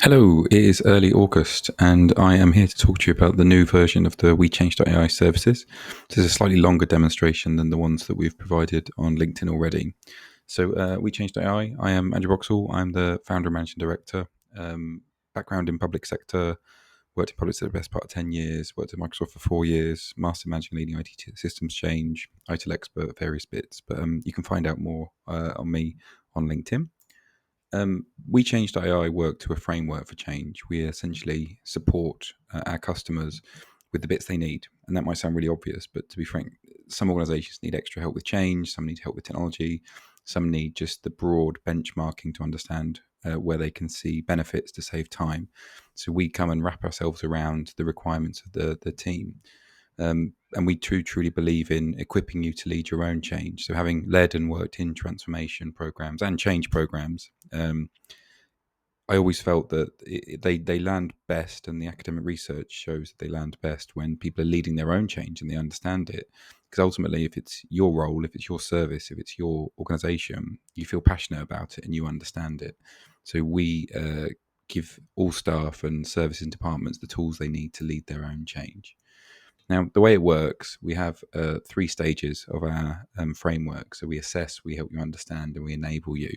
Hello, it is early August, and I am here to talk to you about the new version of the WeChange AI services. This is a slightly longer demonstration than the ones that we've provided on LinkedIn already. So, WeChange AI, I am Andrew Boxall. I'm the founder and managing director. Background in public sector, worked in public sector the best part of 10 years, worked at Microsoft for 4 years, master managing leading IT systems change, ITIL expert, various bits. But you can find out more on me on LinkedIn. WeChange AI work to a framework for change. We essentially support our customers with the bits they need. And that might sound really obvious, but to be frank, some organizations need extra help with change, some need help with technology, some need just the broad benchmarking to understand where they can see benefits to save time. So we come and wrap ourselves around the requirements of the team. And we truly believe in equipping you to lead your own change. So, having led and worked in transformation programs and change programs, I always felt that they land best, and the academic research shows that they land best when people are leading their own change and they understand it. Because ultimately, if it's your role, if it's your service, if it's your organization, you feel passionate about it and you understand it. So, we give all staff and services and departments the tools they need to lead their own change. Now, the way it works, we have three stages of our framework. So we assess, we help you understand, and we enable you.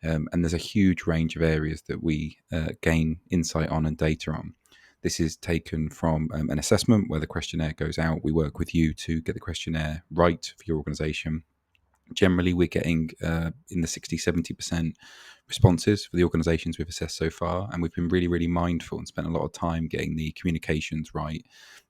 And there's a huge range of areas that we gain insight on and data on. This is taken from an assessment where the questionnaire goes out. We work with you to get the questionnaire right for your organization. Generally, we're getting in the 60-70% responses for the organizations we've assessed so far. And we've been really, really mindful and spent a lot of time getting the communications right,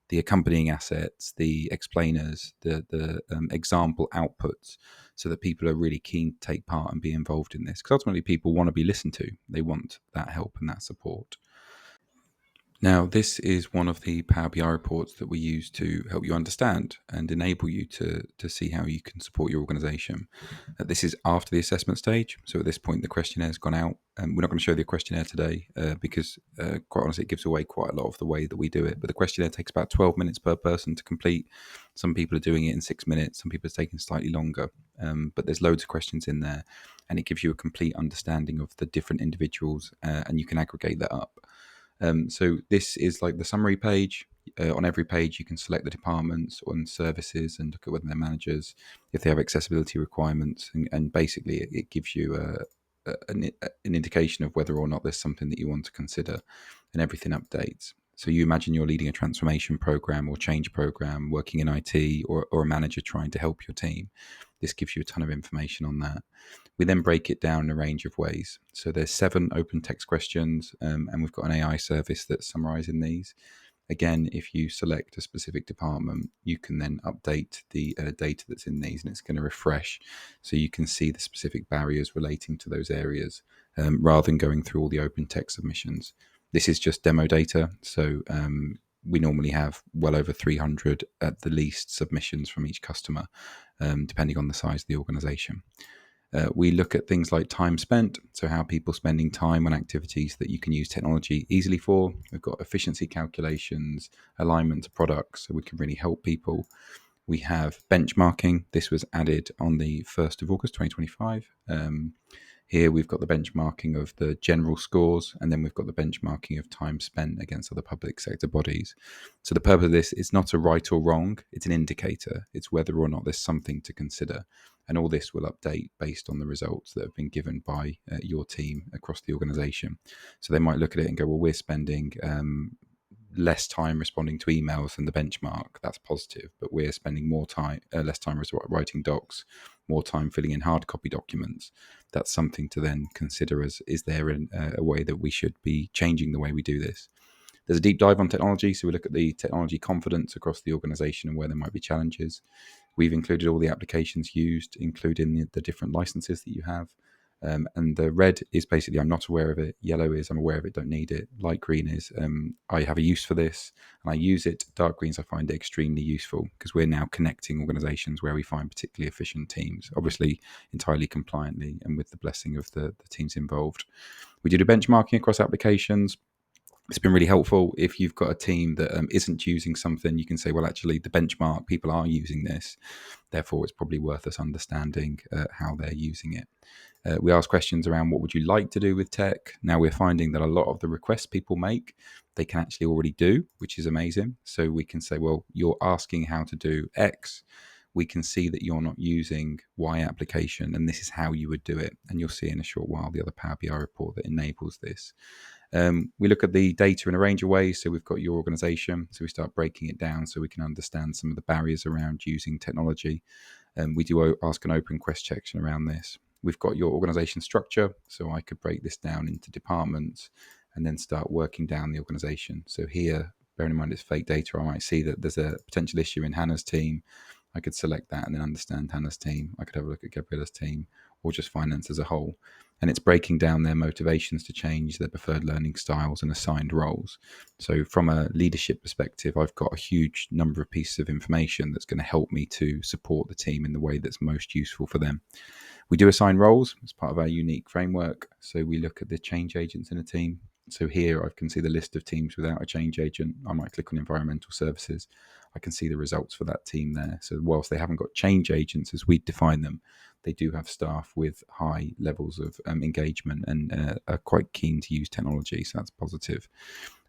the accompanying assets, the explainers, the example outputs, so that people are really keen to take part and be involved in this. Because ultimately, people want to be listened to. They want that help and that support. Now, this is one of the Power BI reports that we use to help you understand and enable you to see how you can support your organization. This is after the assessment stage. So at this point, the questionnaire has gone out. We're not going to show the questionnaire today because, quite honestly, it gives away quite a lot of the way that we do it. But the questionnaire takes about 12 minutes per person to complete. Some people are doing it in 6 minutes. Some people are taking slightly longer. But there's loads of questions in there. And it gives you a complete understanding of the different individuals, and you can aggregate that up. So this is like the summary page. On every page, you can select the departments and services and look at whether they're managers, if they have accessibility requirements, and basically it gives you an indication of whether or not there's something that you want to consider, and everything updates. So you imagine you're leading a transformation program or change program, working in IT, or a manager trying to help your team. This gives you a ton of information on that. We then break it down in a range of ways. So there's 7 open text questions, and we've got an AI service that's summarizing these. Again, if you select a specific department, you can then update the data that's in these, and it's going to refresh so you can see the specific barriers relating to those areas, rather than going through all the open text submissions. This is just demo data, so we normally have well over 300 at the least submissions from each customer, depending on the size of the organization. We look at things like time spent, so how people spending time on activities that you can use technology easily for. We've got efficiency calculations, alignment to products, so we can really help people. We have benchmarking. This was added on the 1st of August 2025. Here we've got the benchmarking of the general scores, and then we've got the benchmarking of time spent against other public sector bodies. So the purpose of this is not a right or wrong, it's an indicator. It's whether or not there's something to consider. And all this will update based on the results that have been given by your team across the organization. So they might look at it and go, well, we're spending less time responding to emails than the benchmark. That's positive, but we're spending less time writing docs, more time filling in hard copy documents. That's something to then consider as, is there a way that we should be changing the way we do this? There's a deep dive on technology, so we look at the technology confidence across the organization and where there might be challenges. We've included all the applications used, including the different licenses that you have. And the red is basically I'm not aware of it. Yellow is I'm aware of it, don't need it. Light green is I have a use for this and I use it. Dark greens I find it extremely useful because we're now connecting organizations where we find particularly efficient teams, obviously entirely compliantly and with the blessing of the teams involved. We did a benchmarking across applications. It's been really helpful. If you've got a team that isn't using something, you can say, well, actually, the benchmark, people are using this. Therefore, it's probably worth us understanding how they're using it. We ask questions around what would you like to do with tech. Now we're finding that a lot of the requests people make, they can actually already do, which is amazing. So we can say, well, you're asking how to do X. We can see that you're not using Y application, and this is how you would do it. And you'll see in a short while the other Power BI report that enables this. We look at the data in a range of ways. So we've got your organization. So we start breaking it down so we can understand some of the barriers around using technology. We do ask an open question around this. We've got your organization structure. So I could break this down into departments and then start working down the organization. So here, bearing in mind it's fake data, I might see that there's a potential issue in Hannah's team. I could select that and then understand Hannah's team. I could have a look at Gabriella's team or just finance as a whole. And it's breaking down their motivations to change, their preferred learning styles and assigned roles. So from a leadership perspective, I've got a huge number of pieces of information that's going to help me to support the team in the way that's most useful for them. We do assign roles as part of our unique framework. So we look at the change agents in a team. So here I can see the list of teams without a change agent. I might click on environmental services. I can see the results for that team there. So whilst they haven't got change agents as we define them, they do have staff with high levels of engagement and are quite keen to use technology. So that's positive.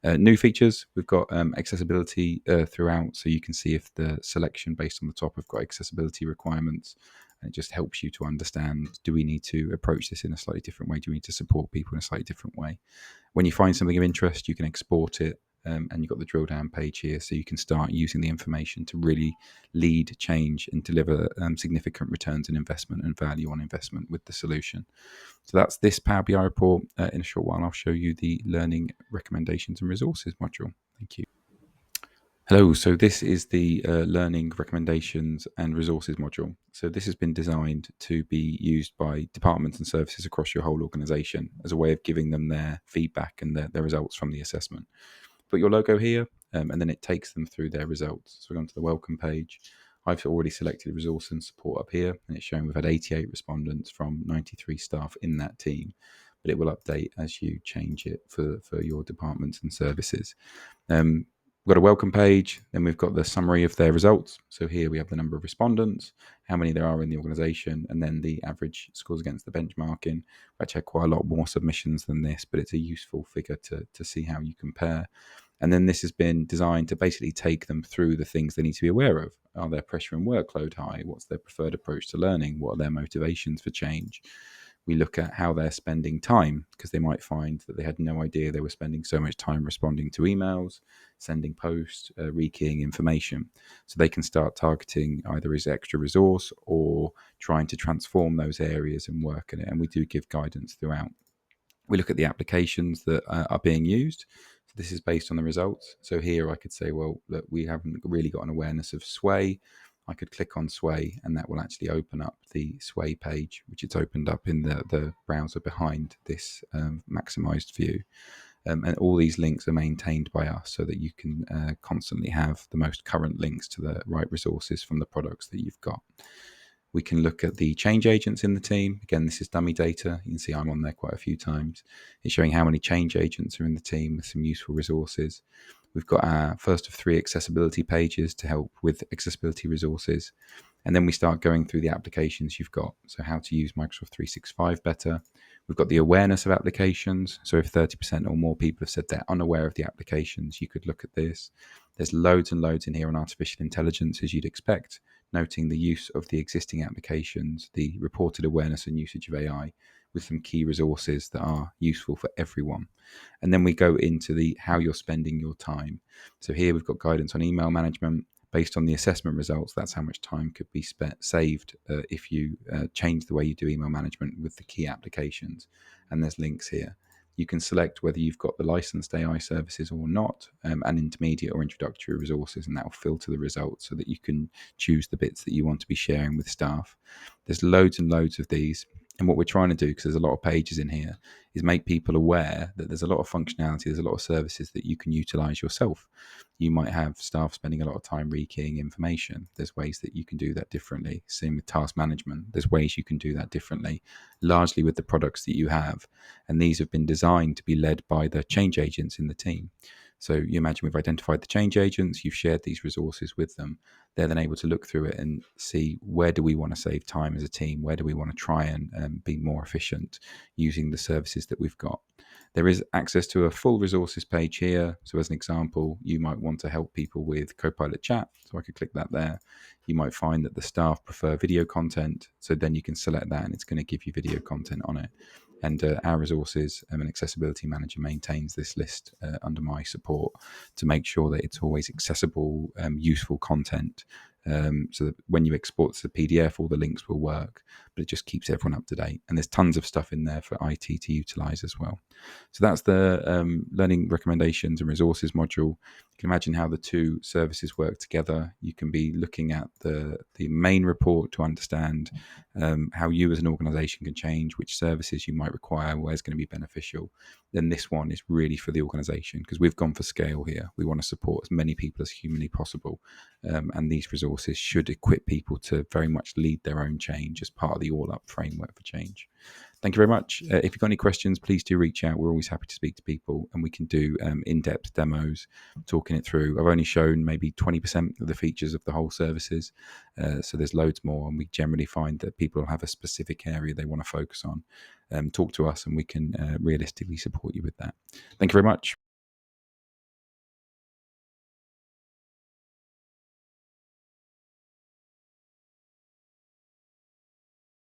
New features, we've got accessibility throughout. So you can see if the selection based on the top have got accessibility requirements. And it just helps you to understand, do we need to approach this in a slightly different way? Do we need to support people in a slightly different way? When you find something of interest, you can export it. And you've got the drill down page here, so you can start using the information to really lead change and deliver significant returns on investment and value on investment with the solution. So that's this Power BI report. In a short while, I'll show you the learning recommendations and resources module. Thank you. Hello, so this is the learning recommendations and resources module. So this has been designed to be used by departments and services across your whole organization as a way of giving them their feedback and their results from the assessment. Put your logo here, and then it takes them through their results. So we're going to the welcome page. I've already selected resource and support up here, and it's showing we've had 88 respondents from 93 staff in that team, but it will update as you change it for your departments and services. We've got a welcome page, then we've got the summary of their results. So here we have the number of respondents, how many there are in the organization, and then the average scores against the benchmarking. I've actually had quite a lot more submissions than this, but it's a useful figure to see how you compare. And then this has been designed to basically take them through the things they need to be aware of. Are their pressure and workload high? What's their preferred approach to learning? What are their motivations for change? We look at how they're spending time, because they might find that they had no idea they were spending so much time responding to emails, sending posts, rekeying information. So they can start targeting either as extra resource or trying to transform those areas and work in it. And we do give guidance throughout. We look at the applications that are being used. So this is based on the results. So here I could say, well, look, we haven't really got an awareness of Sway. I could click on Sway and that will actually open up the Sway page, which it's opened up in the browser behind this maximized view. And all these links are maintained by us so that you can constantly have the most current links to the right resources from the products that you've got. We can look at the change agents in the team. Again, this is dummy data. You can see I'm on there quite a few times. It's showing how many change agents are in the team with some useful resources. We've got our first of 3 accessibility pages to help with accessibility resources. And then we start going through the applications you've got. So how to use Microsoft 365 better. We've got the awareness of applications. So if 30% or more people have said they're unaware of the applications, you could look at this. There's loads and loads in here on artificial intelligence, as you'd expect, noting the use of the existing applications, the reported awareness and usage of AI, with some key resources that are useful for everyone. And then we go into the how you're spending your time. So here we've got guidance on email management. Based on the assessment results, that's how much time could be saved if you change the way you do email management with the key applications. And there's links here. You can select whether you've got the licensed AI services or not, and intermediate or introductory resources, and that will filter the results so that you can choose the bits that you want to be sharing with staff. There's loads and loads of these. And what we're trying to do, because there's a lot of pages in here, is make people aware that there's a lot of functionality, there's a lot of services that you can utilize yourself. You might have staff spending a lot of time rekeying information. There's ways that you can do that differently. Same with task management. There's ways you can do that differently, largely with the products that you have. And these have been designed to be led by the change agents in the team. So you imagine we've identified the change agents, you've shared these resources with them. They're then able to look through it and see, where do we want to save time as a team? Where do we want to try and be more efficient using the services that we've got? There is access to a full resources page here. So as an example, you might want to help people with Copilot chat. So I could click that there. You might find that the staff prefer video content. So then you can select that and it's going to give you video content on it. And our resources and accessibility manager maintains this list under my support to make sure that it's always accessible, useful content. So that when you export to the PDF, all the links will work, but it just keeps everyone up to date. And there's tons of stuff in there for IT to utilize as well. So that's the learning recommendations and resources module. You can imagine how the two services work together. You can be looking at the main report to understand how you as an organization can change, which services you might require, where's going to be beneficial. Then this one is really for the organization, because we've gone for scale here. We want to support as many people as humanly possible. And these resources should equip people to very much lead their own change as part of the all-up framework for change. Thank you very much. If you've got any questions, please do reach out. We're always happy to speak to people, and we can do in-depth demos, talking it through. I've only shown maybe 20% of the features of the whole services, so there's loads more, and we generally find that people have a specific area they want to focus on. Talk to us, and we can realistically support you with that. Thank you very much.